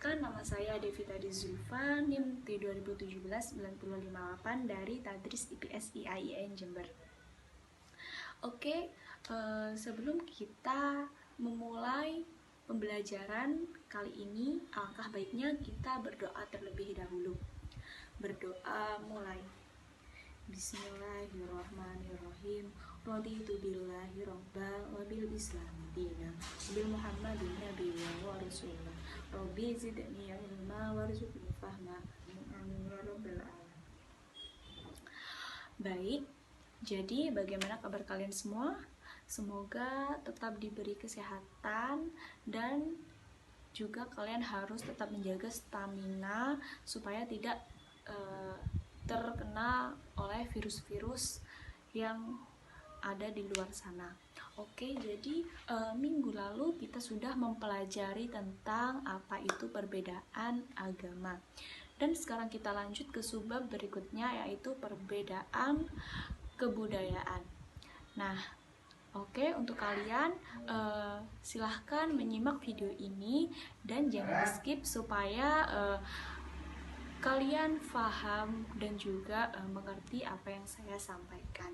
Perkenalkan, nama saya Devita Dizulfa, NIM T2017-9058 dari Tadris IPS IAIN Jember. Oke, sebelum kita memulai pembelajaran kali ini, alangkah baiknya kita berdoa terlebih dahulu. Berdoa mulai. Bismillahirrahmanirrahim. Raditu billahi rabbal wa bil islami dina bil muhammadin nabiyyan wa rasulah. Rabbi zidni ilma warzuqni fahma. Amin ya rabbal alamin. Baik, jadi bagaimana kabar kalian semua? Semoga tetap diberi kesehatan dan juga kalian harus tetap menjaga stamina supaya tidak terkena oleh virus-virus yang ada di luar sana. Oke, jadi minggu lalu kita sudah mempelajari tentang apa itu perbedaan agama. Dan sekarang kita lanjut ke subbab berikutnya, yaitu perbedaan kebudayaan. Nah, oke, untuk kalian silahkan menyimak video ini dan jangan skip supaya kalian paham dan juga mengerti apa yang saya sampaikan.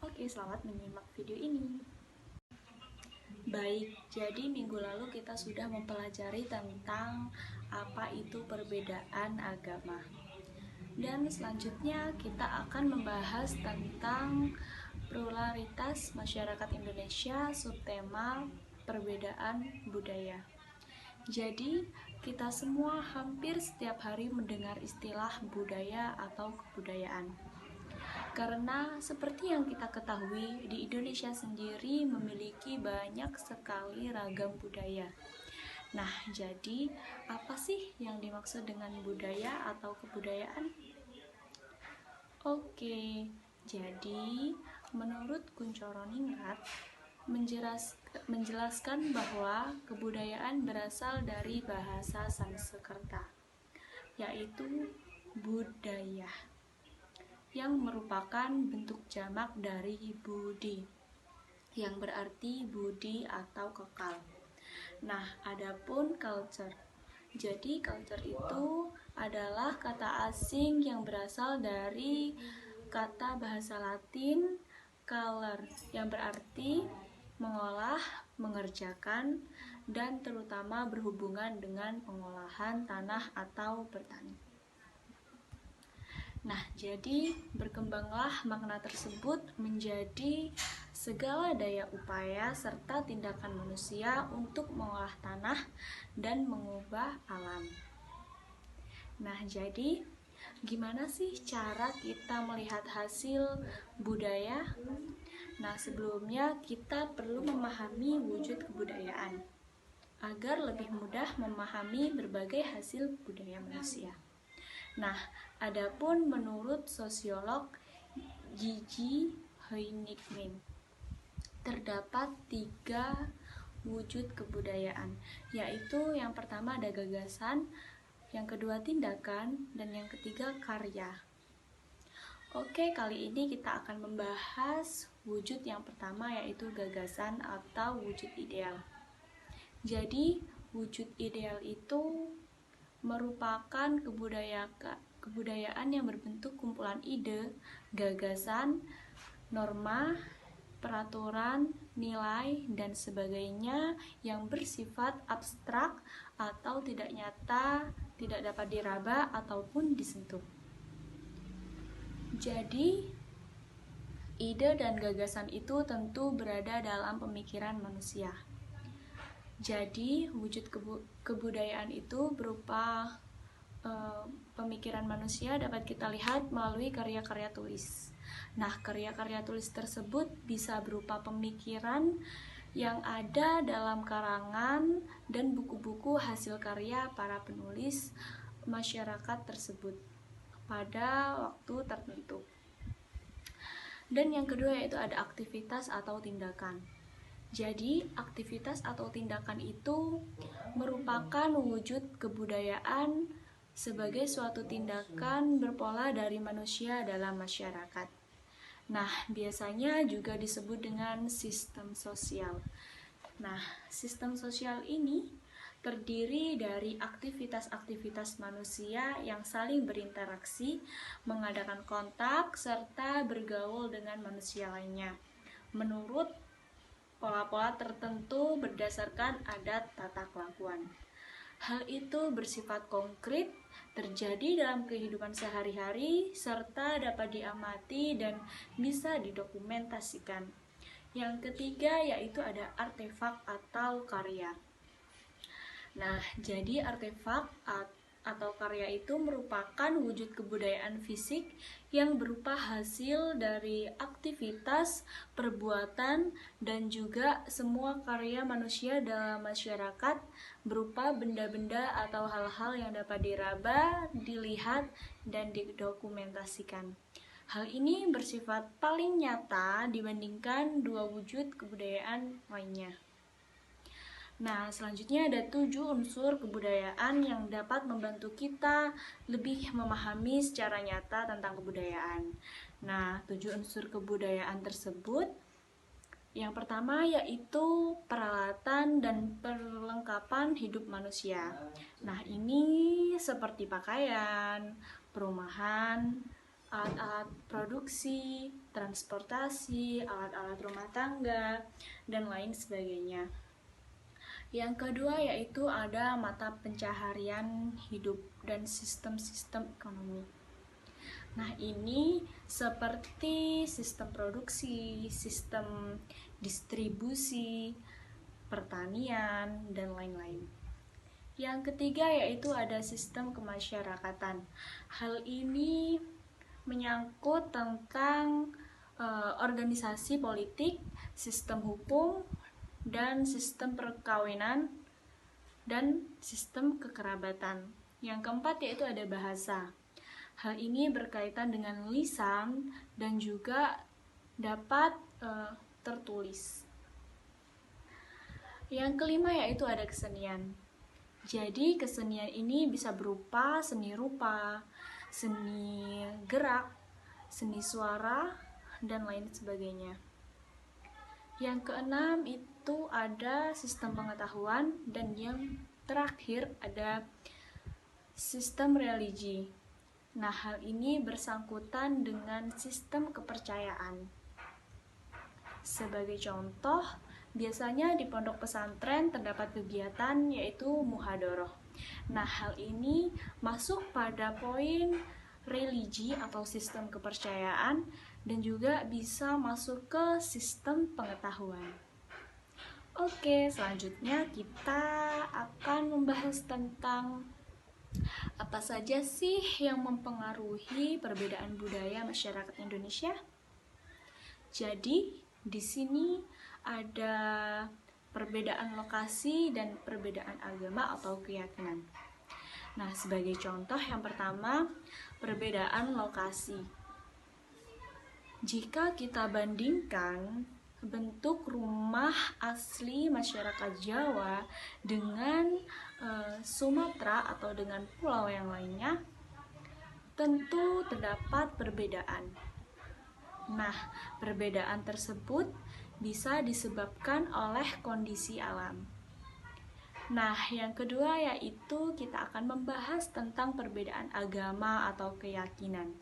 Oke, selamat menyimak video ini. Baik, jadi minggu lalu kita sudah mempelajari tentang apa itu perbedaan agama. Dan selanjutnya kita akan membahas tentang pluralitas masyarakat Indonesia, subtema perbedaan budaya. Jadi, kita semua hampir setiap hari mendengar istilah budaya atau kebudayaan. Karena seperti yang kita ketahui, di Indonesia sendiri memiliki banyak sekali ragam budaya. Nah, jadi apa sih yang dimaksud dengan budaya atau kebudayaan? Oke, jadi menurut Kuncoro Ningrat menjelaskan bahwa kebudayaan berasal dari bahasa Sanskerta, yaitu budaya, yang merupakan bentuk jamak dari budi, yang berarti budi atau kekal. Nah, adapun culture. Jadi culture itu adalah kata asing yang berasal dari kata bahasa Latin color, yang berarti mengolah, mengerjakan, dan terutama berhubungan dengan pengolahan tanah atau bertani. Nah, jadi berkembanglah makna tersebut menjadi segala daya upaya serta tindakan manusia untuk mengolah tanah dan mengubah alam. Nah, jadi gimana sih cara kita melihat hasil budaya? Nah, sebelumnya kita perlu memahami wujud kebudayaan agar lebih mudah memahami berbagai hasil budaya manusia. Nah, adapun menurut sosiolog Gigi Hoynikmin, terdapat 3 wujud kebudayaan, yaitu yang pertama ada gagasan, yang kedua tindakan, dan yang ketiga karya. Oke, kali ini kita akan membahas wujud yang pertama, yaitu gagasan atau wujud ideal. Jadi, wujud ideal itu merupakan kebudayaan yang berbentuk kumpulan ide, gagasan, norma, peraturan, nilai, dan sebagainya yang bersifat abstrak atau tidak nyata, tidak dapat diraba ataupun disentuh. Jadi, ide dan gagasan itu tentu berada dalam pemikiran manusia. Jadi, wujud kebudayaan itu berupa pemikiran manusia dapat kita lihat melalui karya-karya tulis. Nah, karya-karya tulis tersebut bisa berupa pemikiran yang ada dalam karangan dan buku-buku hasil karya para penulis masyarakat tersebut pada waktu tertentu. Dan yang kedua yaitu ada aktivitas atau tindakan. Jadi, aktivitas atau tindakan itu merupakan wujud kebudayaan sebagai suatu tindakan berpola dari manusia dalam masyarakat. Nah, biasanya juga disebut dengan sistem sosial. Nah, sistem sosial ini terdiri dari aktivitas-aktivitas manusia yang saling berinteraksi, mengadakan kontak, serta bergaul dengan manusia lainnya menurut pola-pola tertentu berdasarkan adat tata kelakuan. Hal itu bersifat konkret, terjadi dalam kehidupan sehari-hari, serta dapat diamati dan bisa didokumentasikan. Yang ketiga yaitu ada artefak atau karya. Nah, jadi artefak atau karya itu merupakan wujud kebudayaan fisik yang berupa hasil dari aktivitas, perbuatan, dan juga semua karya manusia dalam masyarakat berupa benda-benda atau hal-hal yang dapat diraba, dilihat, dan didokumentasikan. Hal ini bersifat paling nyata dibandingkan dua wujud kebudayaan lainnya. Nah, selanjutnya ada 7 unsur kebudayaan yang dapat membantu kita lebih memahami secara nyata tentang kebudayaan. Nah, 7 unsur kebudayaan tersebut, yang pertama yaitu peralatan dan perlengkapan hidup manusia. Nah, ini seperti pakaian, perumahan, alat-alat produksi, transportasi, alat-alat rumah tangga, dan lain sebagainya. Yang kedua yaitu ada mata pencaharian hidup dan sistem-sistem ekonomi. Nah, ini seperti sistem produksi, sistem distribusi, pertanian, dan lain-lain. Yang ketiga yaitu ada sistem kemasyarakatan. Hal ini menyangkut tentang organisasi politik, sistem hukum, dan sistem perkawinan, dan sistem kekerabatan. Yang keempat yaitu ada bahasa. Hal ini berkaitan dengan lisan dan juga dapat tertulis. Yang kelima yaitu ada kesenian. Jadi kesenian ini bisa berupa seni rupa, seni gerak, seni suara, dan lain sebagainya. Yang keenam itu ada sistem pengetahuan, dan yang terakhir ada sistem religi. Nah, hal ini bersangkutan dengan sistem kepercayaan. Sebagai contoh, biasanya di pondok pesantren terdapat kegiatan yaitu muhadharah. Nah, hal ini masuk pada poin religi atau sistem kepercayaan, dan juga bisa masuk ke sistem pengetahuan. Oke, selanjutnya kita akan membahas tentang apa saja sih yang mempengaruhi perbedaan budaya masyarakat Indonesia. Jadi, di sini ada perbedaan lokasi dan perbedaan agama atau keyakinan. Nah, sebagai contoh yang pertama, perbedaan lokasi. Jika kita bandingkan bentuk rumah asli masyarakat Jawa dengan Sumatera atau dengan pulau yang lainnya, tentu terdapat perbedaan. Nah, perbedaan tersebut bisa disebabkan oleh kondisi alam. Nah, yang kedua yaitu kita akan membahas tentang perbedaan agama atau keyakinan.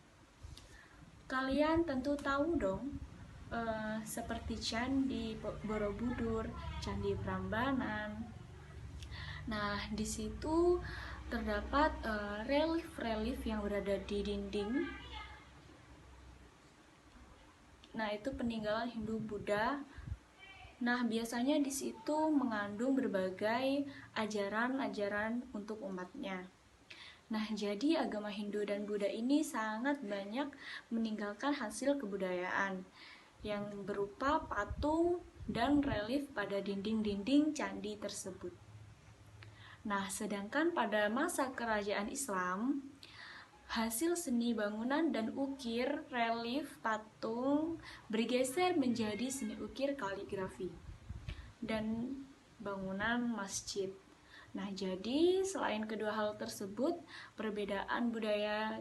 Kalian tentu tahu dong, seperti Candi Borobudur, Candi Prambanan. Nah, di situ terdapat relief-relief yang berada di dinding. Nah, itu peninggalan Hindu Buddha. Nah, biasanya di situ mengandung berbagai ajaran-ajaran untuk umatnya. Nah, jadi agama Hindu dan Buddha ini sangat banyak meninggalkan hasil kebudayaan yang berupa patung dan relief pada dinding-dinding candi tersebut. Nah, sedangkan pada masa kerajaan Islam, hasil seni bangunan dan ukir, relief, patung bergeser menjadi seni ukir kaligrafi dan bangunan masjid. Nah, jadi selain kedua hal tersebut, perbedaan budaya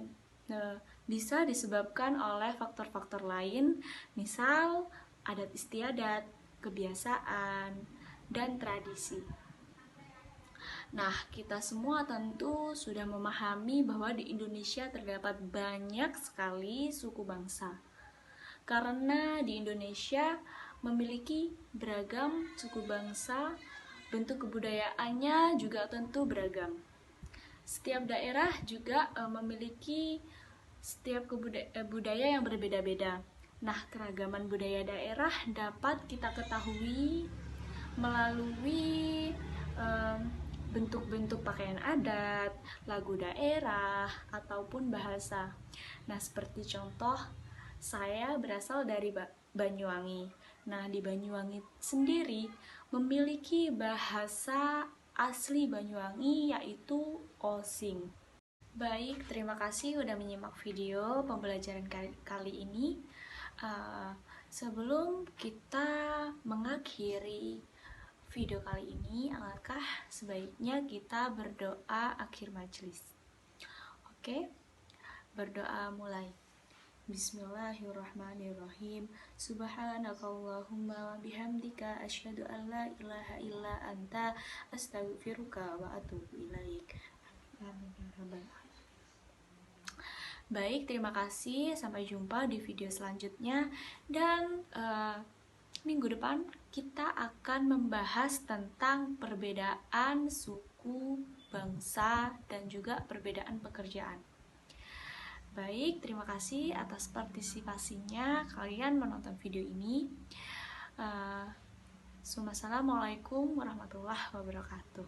bisa disebabkan oleh faktor-faktor lain, misal adat istiadat, kebiasaan, dan tradisi. Nah, kita semua tentu sudah memahami bahwa di Indonesia terdapat banyak sekali suku bangsa. Karena di Indonesia memiliki beragam suku bangsa, bentuk kebudayaannya juga tentu beragam. Setiap daerah juga memiliki budaya yang berbeda-beda. Nah, keragaman budaya daerah dapat kita ketahui melalui bentuk-bentuk pakaian adat, lagu daerah, ataupun bahasa. Nah, seperti contoh, saya berasal dari Banyuwangi. Nah, di Banyuwangi sendiri memiliki bahasa asli Banyuwangi, yaitu Osing. Baik, terima kasih udah menyimak video pembelajaran kali ini. Sebelum kita mengakhiri video kali ini, alangkah sebaiknya kita berdoa akhir majelis. Oke, berdoa mulai. Bismillahirrahmanirrahim. Subhanakallahumma wa bihamdika asyhadu an la ilaha illa anta astaghfiruka wa atubu ilaik. Amin ya rabbal alamin. Baik, terima kasih. Sampai jumpa di video selanjutnya. Dan minggu depan kita akan membahas tentang perbedaan suku, bangsa, dan juga perbedaan pekerjaan. Baik, terima kasih atas partisipasinya kalian menonton video ini. Assalamualaikum warahmatullahi wabarakatuh.